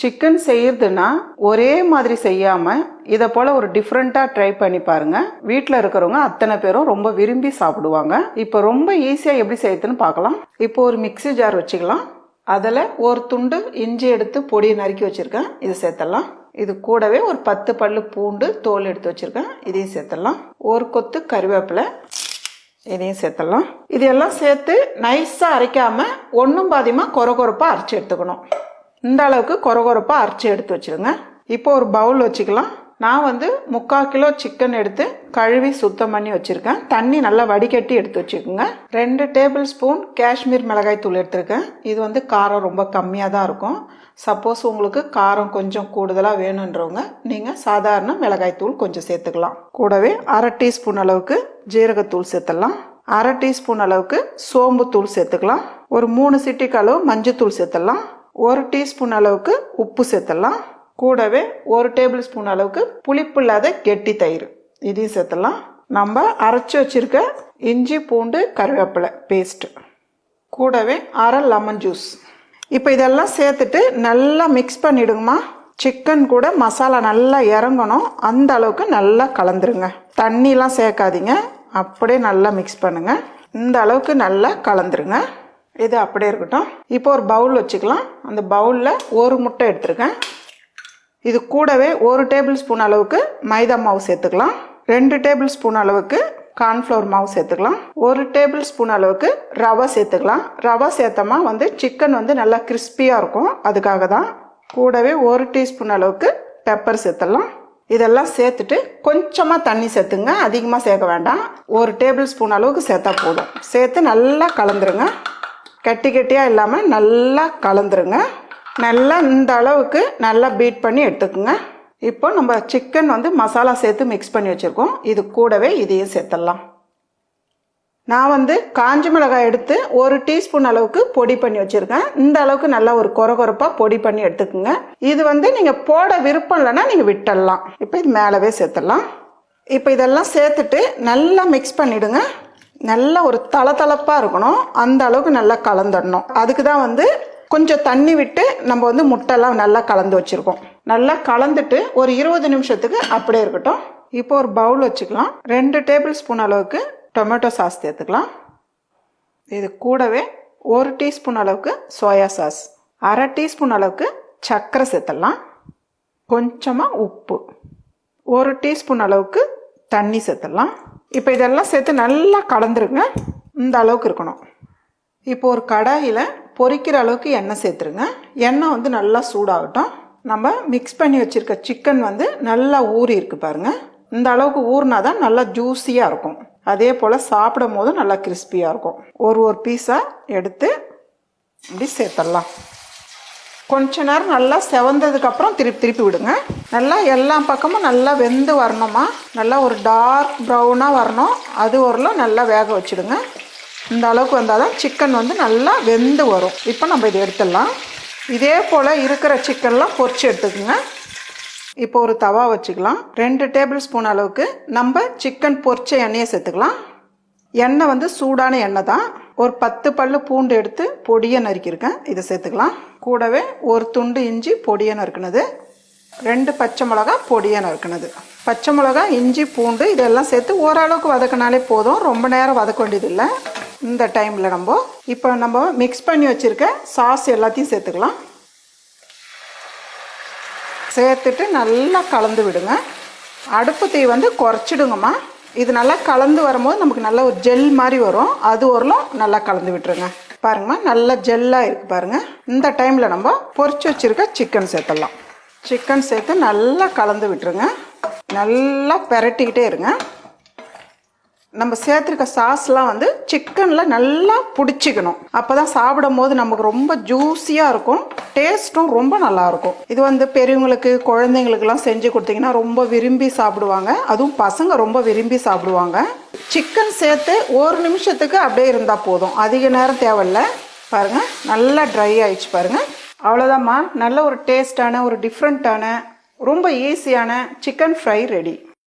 Chicken செய்யறதுன்னா ஒரே மாதிரி செய்யாம இதை போல ஒரு டிஃப்ரெண்டா ட்ரை பண்ணி பாருங்க. வீட்டில் இருக்கிறவங்க அத்தனை பேரும் ரொம்ப விரும்பி சாப்பிடுவாங்க. இப்போ ரொம்ப ஈஸியா எப்படி செய்யுதுன்னு பார்க்கலாம். இப்போ ஒரு மிக்ஸி ஜார் வச்சுக்கலாம். அதில் ஒரு துண்டு இஞ்சி எடுத்து பொடியை நறுக்கி வச்சிருக்கேன், இது சேர்த்தலாம். இது கூடவே ஒரு 10 பல்லு பூண்டு தோல் எடுத்து வச்சிருக்கேன், இதையும் சேர்த்தலாம். ஒரு கொத்து கறிவேப்பிலை, இதையும் சேர்த்தலாம். இதெல்லாம் சேர்த்து நைஸா அரைக்காம ஒன்றும் பாதியமா கொரகொரப்பா அரைச்சி எடுத்துக்கணும். இந்த அளவுக்கு கொரகொரப்பா அரைச்சி எடுத்து வச்சிருங்க. இப்போ ஒரு பவுல் வச்சுக்கலாம். நான் 3/4 கிலோ சிக்கன் எடுத்து கழுவி சுத்தம் பண்ணி வச்சிருக்கேன். தண்ணி நல்லா வடிகட்டி எடுத்து வச்சுக்கோங்க. 2 டேபிள் ஸ்பூன் காஷ்மீர் மிளகாய் தூள் எடுத்திருக்கேன். இது காரம் ரொம்ப கம்மியாக தான் இருக்கும். சப்போஸ் உங்களுக்கு காரம் கொஞ்சம் கூடுதலாக வேணுன்றவங்க நீங்கள் சாதாரண மிளகாய் தூள் கொஞ்சம் சேர்த்துக்கலாம். கூடவே 1/2 டீஸ்பூன் அளவுக்கு ஜீரகத்தூள் சேர்த்துடலாம். 1/2 டீஸ்பூன் அளவுக்கு சோம்பு தூள் சேர்த்துக்கலாம். ஒரு 3 சிட்டிக்கு அளவு மஞ்சத்தூள் சேர்த்துடலாம். 1 டீஸ்பூன் அளவுக்கு உப்பு சேர்த்துடலாம். கூடவே 1 டேபிள் ஸ்பூன் அளவுக்கு புளிப்பு இல்லாத கெட்டி தயிர், இதையும் சேர்த்துடலாம். நம்ம அரைச்சி வச்சிருக்க இஞ்சி பூண்டு கருவேப்பிலை பேஸ்ட், கூடவே 1/2 லெமன் ஜூஸ். இப்போ இதெல்லாம் சேர்த்துட்டு நல்லா மிக்ஸ் பண்ணிடுங்கம்மா. சிக்கன் கூட மசாலா நல்லா இறங்கணும், அந்த அளவுக்கு நல்லா கலந்துருங்க. தண்ணிலாம் சேர்க்காதீங்க, அப்படியே நல்லா மிக்ஸ் பண்ணுங்க. இந்த அளவுக்கு நல்லா கலந்துருங்க. இது அப்படியே இருக்கட்டும். இப்போ ஒரு பவுல் வச்சுக்கலாம். அந்த பவுலில் ஒரு முட்டை எடுத்துருக்கேன். இது கூடவே 1 டேபிள் ஸ்பூன் அளவுக்கு மைதா மாவு சேர்த்துக்கலாம். 2 டேபிள் ஸ்பூன் அளவுக்கு கார்ன்ஃப்ளவர் மாவு சேர்த்துக்கலாம். 1 டேபிள் ஸ்பூன் அளவுக்கு ரவை சேர்த்துக்கலாம். ரவை சேர்த்தமா சிக்கன் நல்லா கிறிஸ்பியாக இருக்கும், அதுக்காக தான். கூடவே 1 டீஸ்பூன் அளவுக்கு பெப்பர் சேர்த்துடலாம். இதெல்லாம் சேர்த்துட்டு கொஞ்சமாக தண்ணி சேர்த்துங்க, அதிகமாக சேர்க்க வேண்டாம். 1 டேபிள் ஸ்பூன் அளவுக்கு சேர்த்தா போதும். சேர்த்து நல்லா கலந்துருங்க. கட்டி கட்டியாக இல்லாமல் நல்லா கலந்துருங்க. நல்லா இந்த அளவுக்கு நல்லா பீட் பண்ணி எடுத்துக்கோங்க. இப்போ நம்ம சிக்கன் மசாலா சேர்த்து மிக்ஸ் பண்ணி வச்சுருக்கோம். இது கூடவே இதையும் சேர்த்துடலாம். நான் காஞ்ச மிளகாய் எடுத்து 1 டீஸ்பூன் அளவுக்கு பொடி பண்ணி வச்சுருக்கேன். இந்த அளவுக்கு நல்லா ஒரு கொரகொரப்பாக பொடி பண்ணி எடுத்துக்கோங்க. இது நீங்கள் போட விருப்பம் இல்லைன்னா நீங்கள் விட்டுடலாம். இப்போ இது மேலவே சேர்த்துடலாம். இப்போ இதெல்லாம் சேர்த்துட்டு நல்லா மிக்ஸ் பண்ணிவிடுங்க. நல்லா ஒரு தளதளப்பாக இருக்கணும், அந்த அளவுக்கு நல்லா கலந்துடணும். அதுக்கு தான் கொஞ்சம் தண்ணி விட்டு நம்ம முட்டைலாம் நல்லா கலந்து வச்சுருக்கோம். நல்லா கலந்துட்டு ஒரு 20 நிமிஷத்துக்கு அப்படியே இருக்கட்டும். இப்போ ஒரு பவுல் வச்சுக்கலாம். 2 டேபிள் ஸ்பூன் அளவுக்கு டொமேட்டோ சாஸ் சேர்த்துக்கலாம். இது கூடவே 1 டீஸ்பூன் அளவுக்கு சோயா சாஸ், 1/2 டீஸ்பூன் அளவுக்கு சர்க்கரை சேர்த்துடலாம். கொஞ்சமாக உப்பு, 1 டீஸ்பூன் அளவுக்கு தண்ணி சேர்த்துடலாம். இப்போ இதெல்லாம் சேர்த்து நல்லா கலந்துருங்க. இந்த அளவுக்கு இருக்கணும். இப்போ ஒரு கடாயில் பொரிக்கிற அளவுக்கு எண்ணெய் சேர்த்துருங்க. எண்ணெய் நல்லா சூடாகட்டும். நம்ம மிக்ஸ் பண்ணி வச்சுருக்க சிக்கன் நல்லா ஊறி இருக்கு பாருங்க. இந்த அளவுக்கு ஊறினா தான் நல்லா ஜூஸியாக இருக்கும். அதே போல் சாப்பிடும் போது நல்லா கிறிஸ்பியாக இருக்கும். ஒரு பீஸாக எடுத்து இப்படி சேர்த்துடலாம். கொஞ்ச நேரம் நல்லா செவந்ததுக்கப்புறம் திருப்பி விடுங்க. நல்லா எல்லா பக்கமும் நல்லா வெந்து வரணுமா, நல்லா ஒரு டார்க் ப்ரௌனாக வரணும். அது ஓரளவு நல்லா வேக வச்சுடுங்க. இந்த அளவுக்கு வந்தால் தான் சிக்கன் நல்லா வெந்து வரும். இப்போ நம்ம இதை எடுத்துடலாம். இதே போல் இருக்கிற சிக்கன்லாம் பொரிச்சு எடுத்துக்கோங்க. இப்போ ஒரு தவா வச்சுக்கலாம். 2 டேபிள் ஸ்பூன் அளவுக்கு நம்ம சிக்கன் பொரிச்ச எண்ணெயை சேர்த்துக்கலாம். எண்ணெய் சூடான எண்ணெய் தான். ஒரு 10 பல்லு பூண்டு எடுத்து பொடியை நறுக்கியிருக்கேன், இதை சேர்த்துக்கலாம். கூடவே ஒரு துண்டு இஞ்சி பொடியை நறுக்குனது, 2 பச்சை மிளகா பொடியை நறுக்குனது. பச்சை மிளகா, இஞ்சி, பூண்டு இதெல்லாம் சேர்த்து ஓரளவுக்கு வதக்கினாலே போதும், ரொம்ப நேரம் வதக்க வேண்டியதில்லை. இந்த டைமில் நம்ம மிக்ஸ் பண்ணி வச்சுருக்க சாஸ் எல்லாத்தையும் சேர்த்துக்கலாம். சேர்த்துட்டு நல்லா கலந்து விடுங்க. அடுப்பு தீ குறைச்சிடுங்கம்மா. இது நல்லா கலந்து வரும்போது நமக்கு நல்ல ஒரு ஜெல் மாதிரி வரும். அது ஓரளவு நல்லா கலந்து விட்டுருங்க. பாருங்கம்மா, நல்லா ஜெல்லாக இருக்குது பாருங்கள். இந்த டைமில் நம்ம பொரிச்சு வச்சுருக்க சிக்கன் சேர்த்துடலாம். சிக்கன் சேர்த்து நல்லா கலந்து விட்டுருங்க. நல்லா பெரட்டிக்கிட்டே இருங்க. நம்ம சேர்த்துருக்க சாஸ்லாம் சிக்கனில் நல்லா பிடிச்சிக்கணும். அப்போ தான் சாப்பிடும் போது நமக்கு ரொம்ப ஜூஸியாக இருக்கும், டேஸ்ட்டும் ரொம்ப நல்லாயிருக்கும். இது பெரியவங்களுக்கு குழந்தைங்களுக்கெல்லாம் செஞ்சு கொடுத்தீங்கன்னா ரொம்ப விரும்பி சாப்பிடுவாங்க. அதுவும் பசங்க ரொம்ப விரும்பி சாப்பிடுவாங்க. சிக்கன் சேர்த்து 1 நிமிஷத்துக்கு அப்படியே இருந்தால் போதும், அதிக நேரம் தேவையில்ல. பாருங்கள், நல்லா ட்ரை ஆயிடுச்சு பாருங்கள். அவ்வளோதாம்மா, நல்ல ஒரு டேஸ்டான, ஒரு டிஃப்ரெண்ட்டான, ரொம்ப ஈஸியான சிக்கன் ஃப்ரை ரெடி.